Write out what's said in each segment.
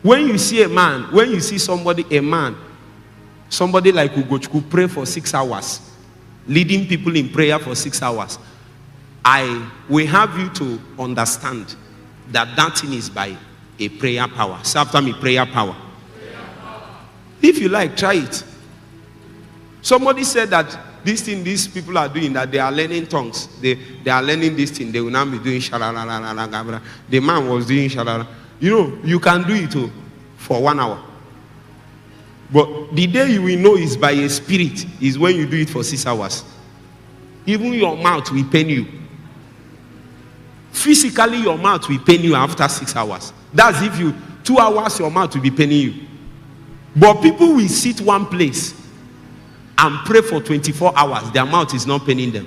When you see a man, when you see somebody like Udechukwu pray for 6 hours, leading people in prayer for 6 hours, we have you to understand that that thing is by a prayer power. Say after me, prayer power. If you like, try it. Somebody said that this thing these people are doing, that they are learning tongues. They are learning this thing. They will now be doing shalala. The man was doing shalala. You know, you can do it for 1 hour. But the day you will know is by a spirit is when you do it for 6 hours. Even your mouth will pain you. Physically, your mouth will pain you after 6 hours. That's if you 2 hours, your mouth will be paining you. But people will sit one place and pray for 24 hours. Their mouth is not paining them.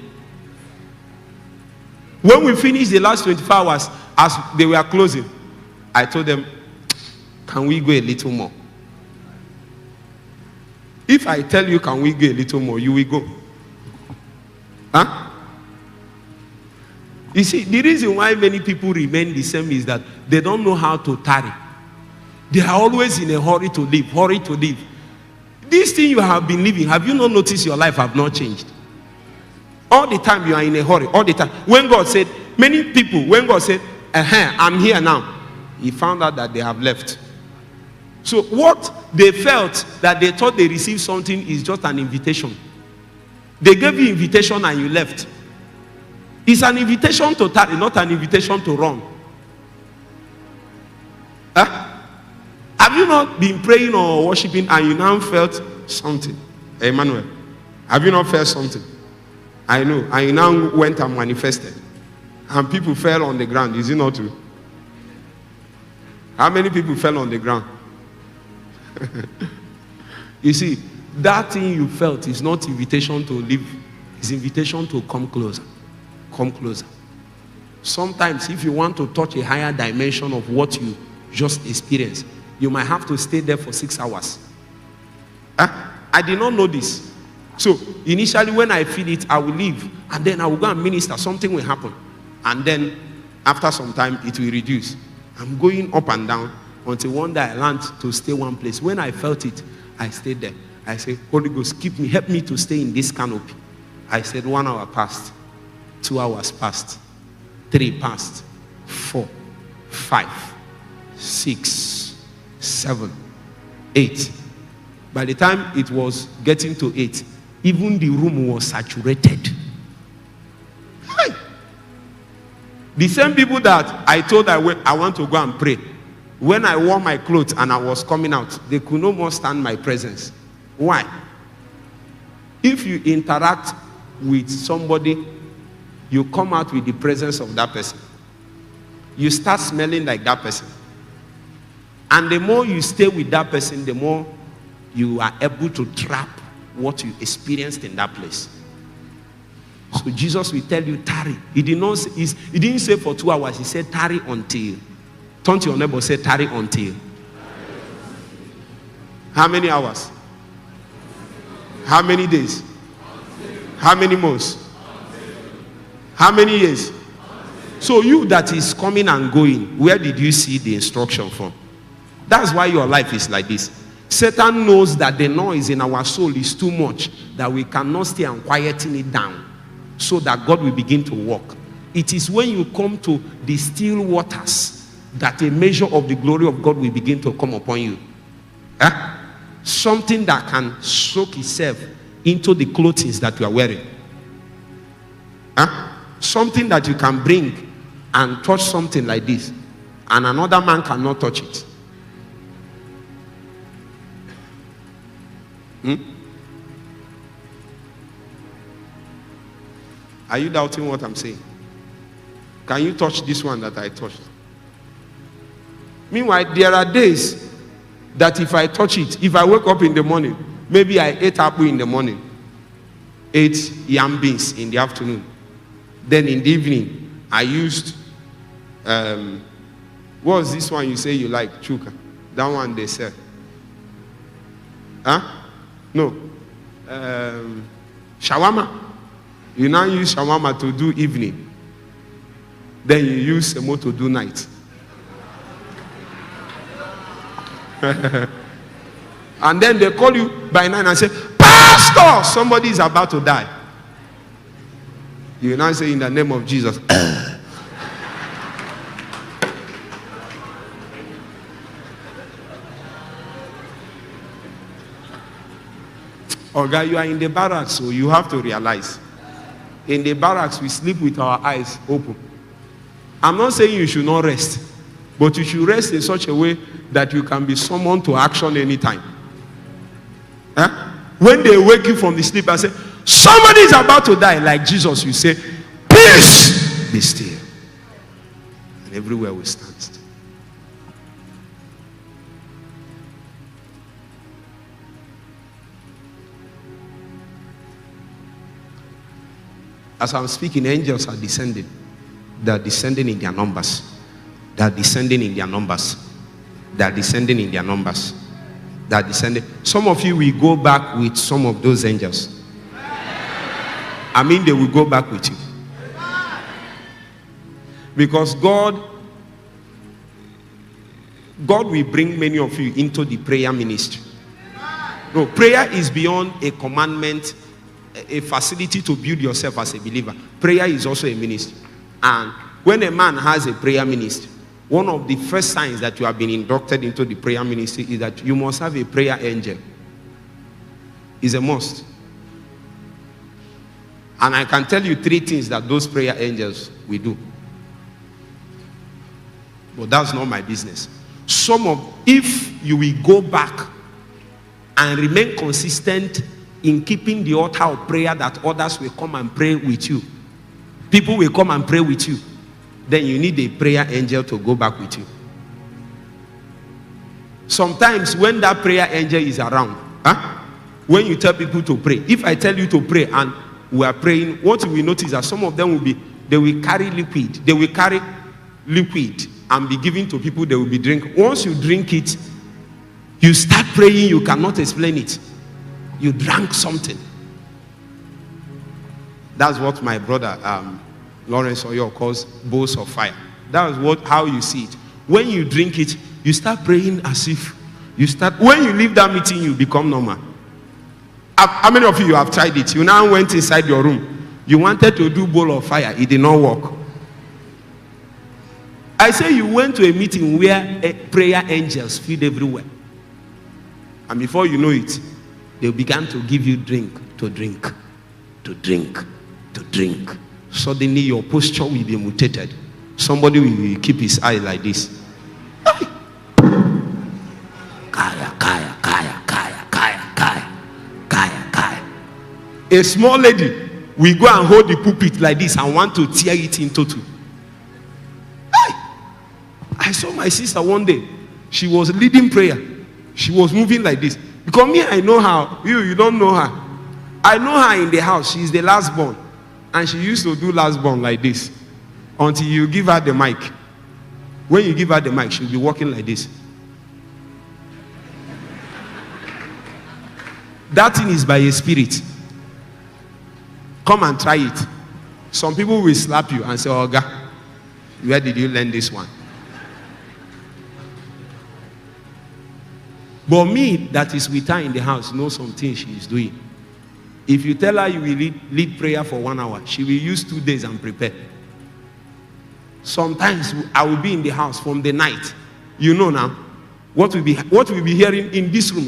When we finished the last 24 hours, as they were closing, I told them, can we go a little more? If I tell you, can we go a little more, you will go. Huh? You see, the reason why many people remain the same is that they don't know how to tarry. They are always in a hurry to live, hurry to live. This thing you have been living, have you not noticed your life have not changed? All the time you are in a hurry, all the time. When God said, many people, when God said, I'm here now, he found out that they have left. So what they felt that they thought they received something is just an invitation. They gave you invitation and you left. It's an invitation to tarry, not an invitation to run. Huh? Have you not been praying or worshiping and you now felt something? Emmanuel, have you not felt something? I know. And you now went and manifested. And people fell on the ground. Is it not true? How many people fell on the ground? You see, that thing you felt is not invitation to live. It's invitation to come closer. Come closer. Sometimes if you want to touch a higher dimension of what you just experienced, you might have to stay there for 6 hours. I did not know this. So initially when I feel it, I will leave. And then I will go and minister. Something will happen. And then after some time, it will reduce. I'm going up and down until one day I learned to stay one place. When I felt it, I stayed there. I said, Holy Ghost, keep me, help me to stay in this canopy. I said 1 hour passed. 2 hours passed. 3 passed. 4, 5, 6, 7, 8. By the time it was getting to 8, even the room was saturated. Hey. The same people that I told I want to go and pray, when I wore my clothes and I was coming out, they could no more stand my presence. Why? If you interact with somebody, you come out with the presence of that person. You start smelling like that person. And the more you stay with that person, the more you are able to trap what you experienced in that place. So Jesus will tell you, tarry. He didn't say for 2 hours. He said, tarry until. Turn to your neighbor, say, tarry until. How many hours? How many days? How many months? How many years? So you that is coming and going, where did you see the instruction from? That's why your life is like this. Satan knows that the noise in our soul is too much, that we cannot stay and quieting it down, so that God will begin to work. It is when you come to the still waters that a measure of the glory of God will begin to come upon you. Something that can soak itself into the clothing that you are wearing. Something that you can bring and touch something like this, and another man cannot touch it. Are you doubting what I'm saying? Can you touch this one that I touched? Meanwhile, there are days that if I touch it, if I wake up in the morning, maybe I ate apple in the morning, ate yam beans in the afternoon, then in the evening, I used, what was this one you say you like? Chuka. That one they sell. No. Shawarma. You now use shawarma to do evening. Then you use semo to do night. And then they call you by 9 and say, Pastor, somebody is about to die. You now say, in the name of Jesus. Oh, guy, you are in the barracks, so you have to realize. In the barracks, we sleep with our eyes open. I'm not saying you should not rest, but you should rest in such a way that you can be summoned to action anytime. Huh? When they wake you from the sleep and say, somebody is about to die, like Jesus, you say, peace, be still. And everywhere we stand still. As I'm speaking, angels are descending. They are descending in their numbers. They are descending in their numbers. They are descending in their numbers. They are descending. Some of you will go back with some of those angels. I mean, they will go back with you. Because God will bring many of you into the prayer ministry. No, prayer is beyond a commandment, a facility to build yourself as a believer. Prayer is also a ministry. And when a man has a prayer ministry, one of the first signs that you have been inducted into the prayer ministry is that you must have a prayer angel. It's a must. And I can tell you 3 things that those prayer angels will do. But that's not my business. If you will go back and remain consistent in keeping the altar of prayer that others will come and pray with you. People will come and pray with you. Then you need a prayer angel to go back with you. Sometimes when that prayer angel is around, when you tell people to pray, if I tell you to pray and we are praying, what you will notice that some of them they will carry liquid. They will carry liquid and be given to people. They will be drinking. Once you drink it, you start praying, you cannot explain it. You drank something. That's what my brother Lawrence Oyo calls bowls of fire. That is how you see it. When you drink it, you start praying as if when you leave that meeting, you become normal. How many of you have tried it? You now went inside your room. You wanted to do bowl of fire. It did not work. I say you went to a meeting where prayer angels feed everywhere. And before you know it, they began to give you drink. Suddenly your posture will be mutated. Somebody will keep his eye like this. A small lady will go and hold the pulpit like this and want to tear it into two. I saw my sister one day. She was leading prayer. She was moving like this. Because me, I know her. You don't know her. I know her in the house. She's the last born. And she used to do last born like this. Until you give her the mic. When you give her the mic, she'll be walking like this. That thing is by a spirit. Come and try it. Some people will slap you and say, "Oh, God, where did you learn this one?" But me, that is with her in the house, know something she is doing. If you tell her you will lead prayer for 1 hour, she will use 2 days and prepare. Sometimes I will be in the house from the night. You know now, what we'll be hearing in this room,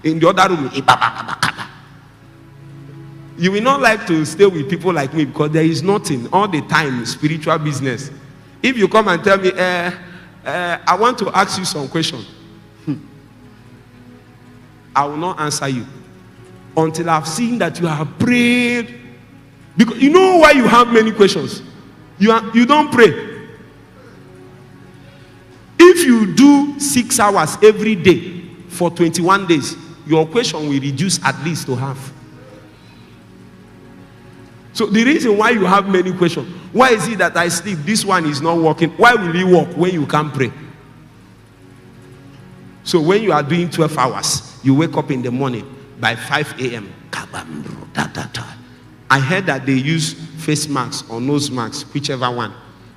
in the other room. You will not like to stay with people like me because there is nothing all the time spiritual business. If you come and tell me, I want to ask you some questions, I will not answer you until I've seen that you have prayed. Because you know why you have many questions. You don't pray. If you do 6 hours every day for 21 days, your question will reduce at least to half. So the reason why you have many questions, why is it that I sleep, this one is not working? Why will it work when you can't pray? So when you are doing 12 hours, you wake up in the morning by 5 a.m. I heard that they use face masks or nose masks, whichever one,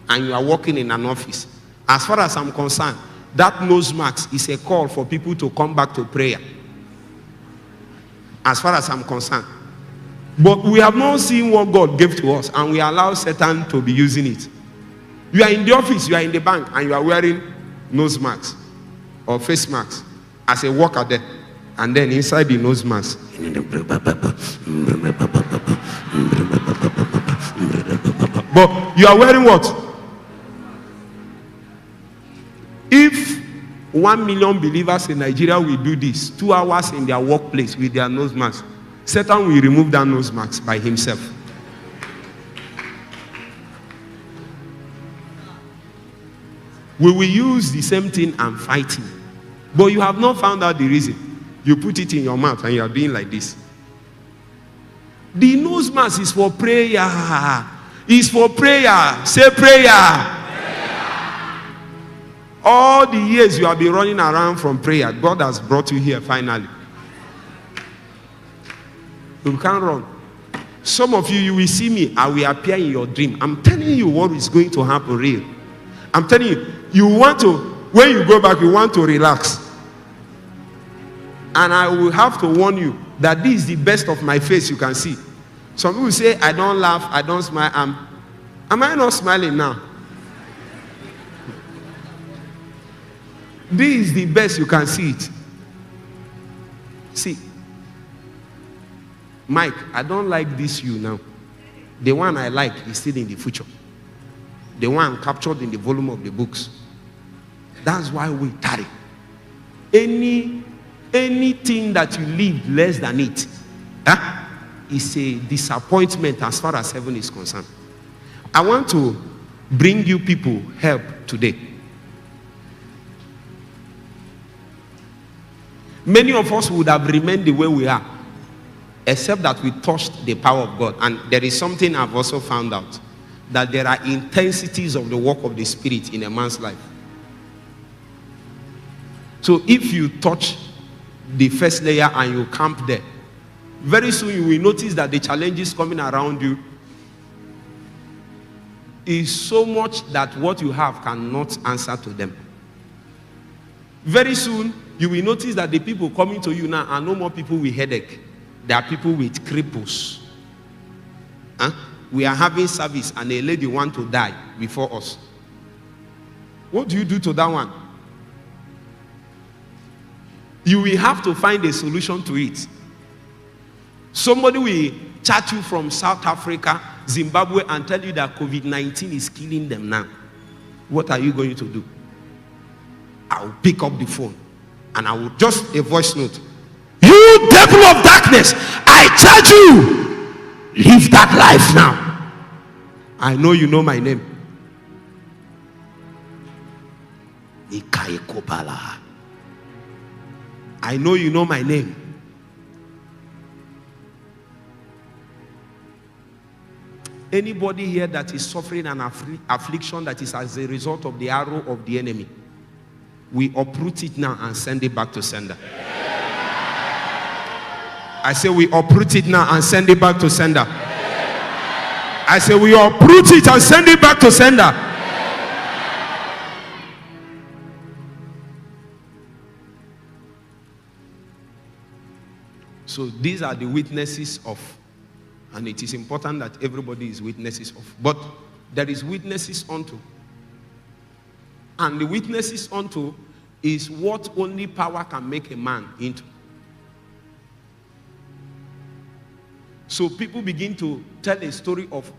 and you are working in an office. As far as I'm concerned, that nose mask is a call for people to come back to prayer, as far as I'm concerned. But we have not seen what God gave to us, and we allow Satan to be using it. You are in the office, you are in the bank, and you are wearing nose masks or face masks as a worker there. And then inside the nose mask, but you are wearing what? If 1 million believers in Nigeria will do this 2 hours in their workplace with their nose mask, Satan will remove that nose mask by himself. We will use the same thing and fight him. But you have not found out the reason. You put it in your mouth and you are doing like this. The nose mask is for prayer. It's for prayer. Say prayer. All the years you have been running around from prayer, God has brought you here finally. You can't run. Some of you, you will see me, I will appear in your dream. I'm telling you what is going to happen real. I'm telling you, you want to, when you go back, you want to relax. And I will have to warn you that this is the best of my face you can see. Some people say, I don't laugh, I don't smile. Am I not smiling now? This is the best you can see it. See, Mike, I don't like this you now. The one I like is still in the future. The one captured in the volume of the books. That's why we tarry. Anything that you leave less than it is a disappointment as far as heaven is concerned. I want to bring you people help today. Many of us would have remained the way we are, except that we touched the power of God. And there is something I've also found out, that there are intensities of the work of the Spirit in a man's life. So if you touch the first layer and you camp there, very soon you will notice that the challenges coming around you is so much that what you have cannot answer to them. Very soon you will notice that the people coming to you now are no more people with headache. They are people with cripples. We are having service and a lady wants to die before us. What do you do to that one? You will have to find a solution to it. Somebody will chat you from South Africa, Zimbabwe, and tell you that COVID-19 is killing them now. What are you going to do? I will pick up the phone and I will just a voice note. You devil of darkness, I charge you, live that life now. I know you know my name. I know you know my name. Anybody here that is suffering an affliction that is as a result of the arrow of the enemy, we uproot it now and send it back to sender. I say we uproot it now and send it back to sender. I say we uproot it and send it back to sender. So these are the witnesses of, and it is important that everybody is witnesses of. But there is witnesses unto. And the witnesses unto is what only power can make a man into. So people begin to tell a story of,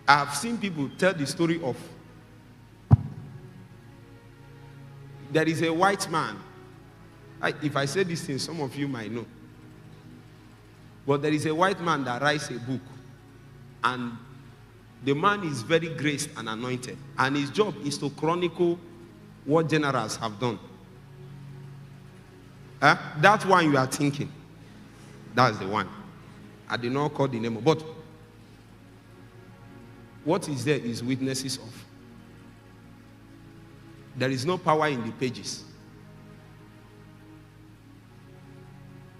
I have seen people tell the story of, there is a white man. If I say this thing, some of you might know. But there is a white man that writes a book. And the man is very graced and anointed. And his job is to chronicle what generals have done. That one you are thinking. That's the one. I did not call the name. But what is there is witnesses of. There is no power in the pages.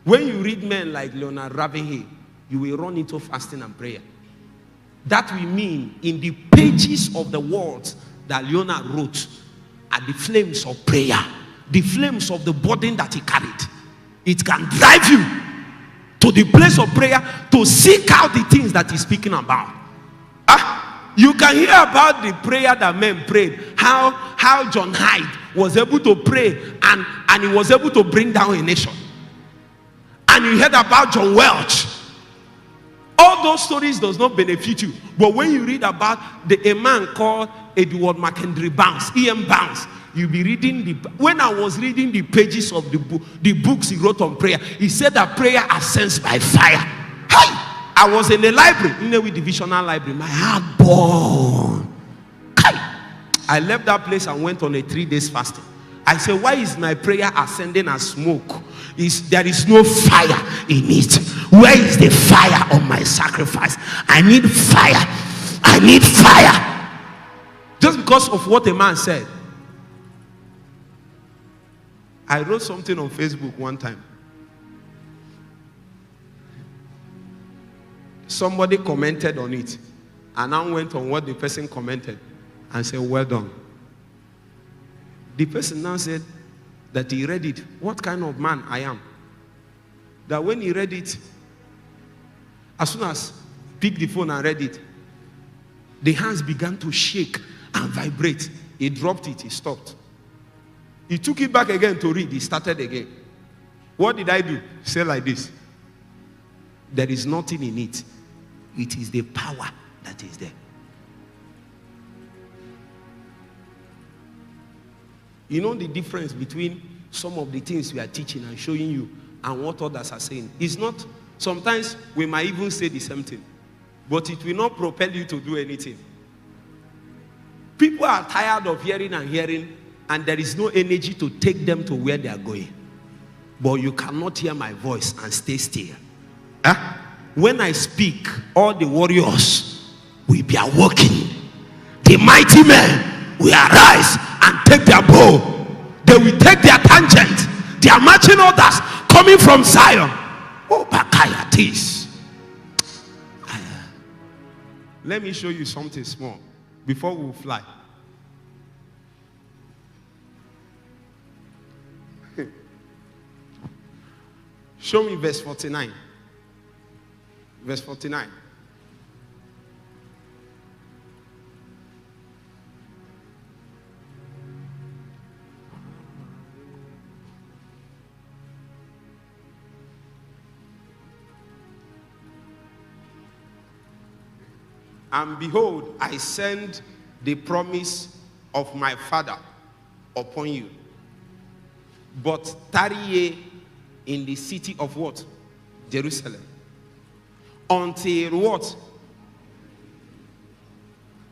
When you read men like Leonard Ravenhill, you will run into fasting and prayer. That will mean in the pages of the words that Leonard wrote, are the flames of prayer, the flames of the burden that he carried. It can drive you to the place of prayer to seek out the things that he's speaking about. You can hear about the prayer that men prayed, how John Hyde was able to pray and he was able to bring down a nation. And you heard about John Welch. All those stories does not benefit you. But when you read about a man called Edward McKendry Bounce, E.M. Bounce, you'll be reading when I was reading the pages of the books he wrote on prayer, he said that prayer ascends by fire. Hey! I was in the library, Inewi Divisional Library. My heart burned. I left that place and went on a 3 days fasting. I said, why is my prayer ascending as smoke? There is no fire in it. Where is the fire of my sacrifice? I need fire. I need fire. Just because of what a man said. I wrote something on Facebook one time. Somebody commented on it, and I went on what the person commented and said, well done. The person now said that he read it. What kind of man I am? That when he read it, as soon as picked the phone and read it, the hands began to shake and vibrate. He dropped it, he stopped. He took it back again to read, he started again. What did I do? Say like this. There is nothing in it. It is the power that is there. You know the difference between some of the things we are teaching and showing you and what others are saying? It's not, sometimes we might even say the same thing, but it will not propel you to do anything. People are tired of hearing, and there is no energy to take them to where they are going. But you cannot hear my voice and stay still. When I speak, all the warriors will be awoken. The mighty men will arise and take their bow. They will take their tangent. They are marching orders coming from Zion. Oh, Bakaya, this. Let me show you something small before we fly. Show me verse 49. Verse 49. And behold, I send the promise of my Father upon you. But tarry ye in the city of what? Jerusalem. Until what?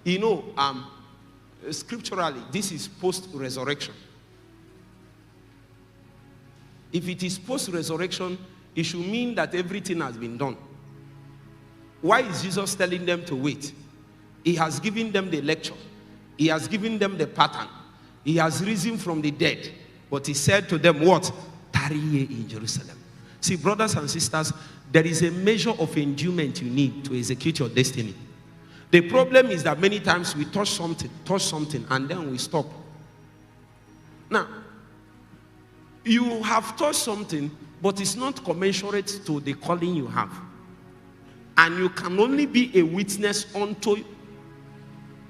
You know, scripturally, this is post-resurrection. If it is post-resurrection, it should mean that everything has been done. Why is Jesus telling them to wait? He has given them the lecture. He has given them the pattern. He has risen from the dead. But he said to them, what? Tarry ye in Jerusalem. See, brothers and sisters, there is a measure of endurance you need to execute your destiny. The problem is that many times we touch something, and then we stop. Now, you have touched something, but it's not commensurate to the calling you have. And you can only be a witness unto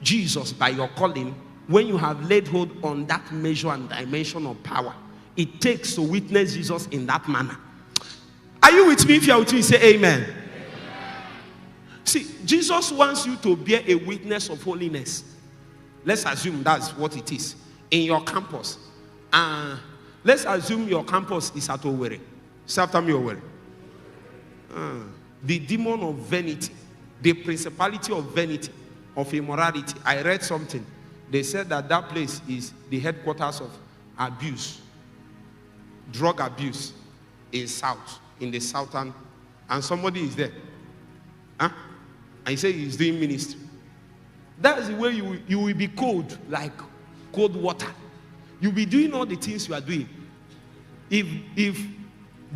Jesus by your calling when you have laid hold on that measure and dimension of power it takes to witness Jesus in that manner. Are you with me? If you are with me, say amen. Amen. See, Jesus wants you to bear a witness of holiness. Let's assume that's what it is in your campus. Let's assume your campus is at Owerri. Say after me, Owerri. The demon of vanity, the principality of vanity, of immorality. I read something. They said that that place is the headquarters of abuse, drug abuse in the southern, and somebody is there. And he said he's doing ministry. That's the way you will be cold, like cold water. You'll be doing all the things you are doing. If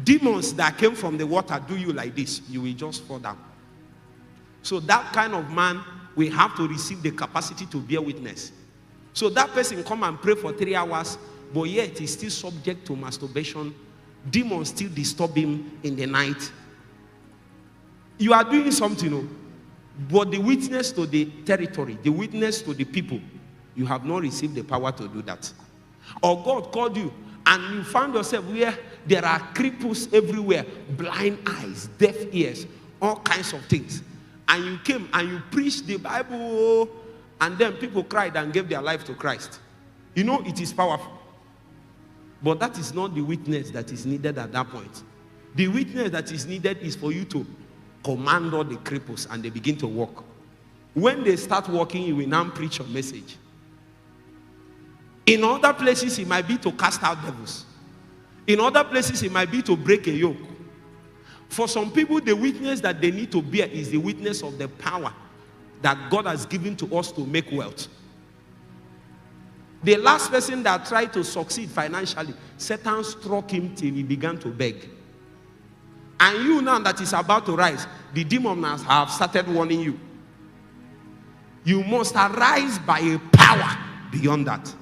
demons that came from the water do you like this, you will just fall down. So that kind of man will have to receive the capacity to bear witness. So that person come and pray for 3 hours, but yet he's still subject to masturbation. Demons still disturb him in the night. You are doing something, but the witness to the territory, the witness to the people, you have not received the power to do that. Or God called you and you found yourself where there are cripples everywhere, blind eyes, deaf ears, all kinds of things. And you came and you preached the Bible, and then people cried and gave their life to Christ. It is powerful. But that is not the witness that is needed at that point. The witness that is needed is for you to command all the cripples and they begin to walk. When they start walking, you will now preach your message. In other places, it might be to cast out devils. In other places, it might be to break a yoke. For some people, the witness that they need to bear is the witness of the power that God has given to us to make wealth. The last person that tried to succeed financially, Satan struck him till he began to beg. And you now that is about to rise, the demons have started warning you. You must arise by a power beyond that.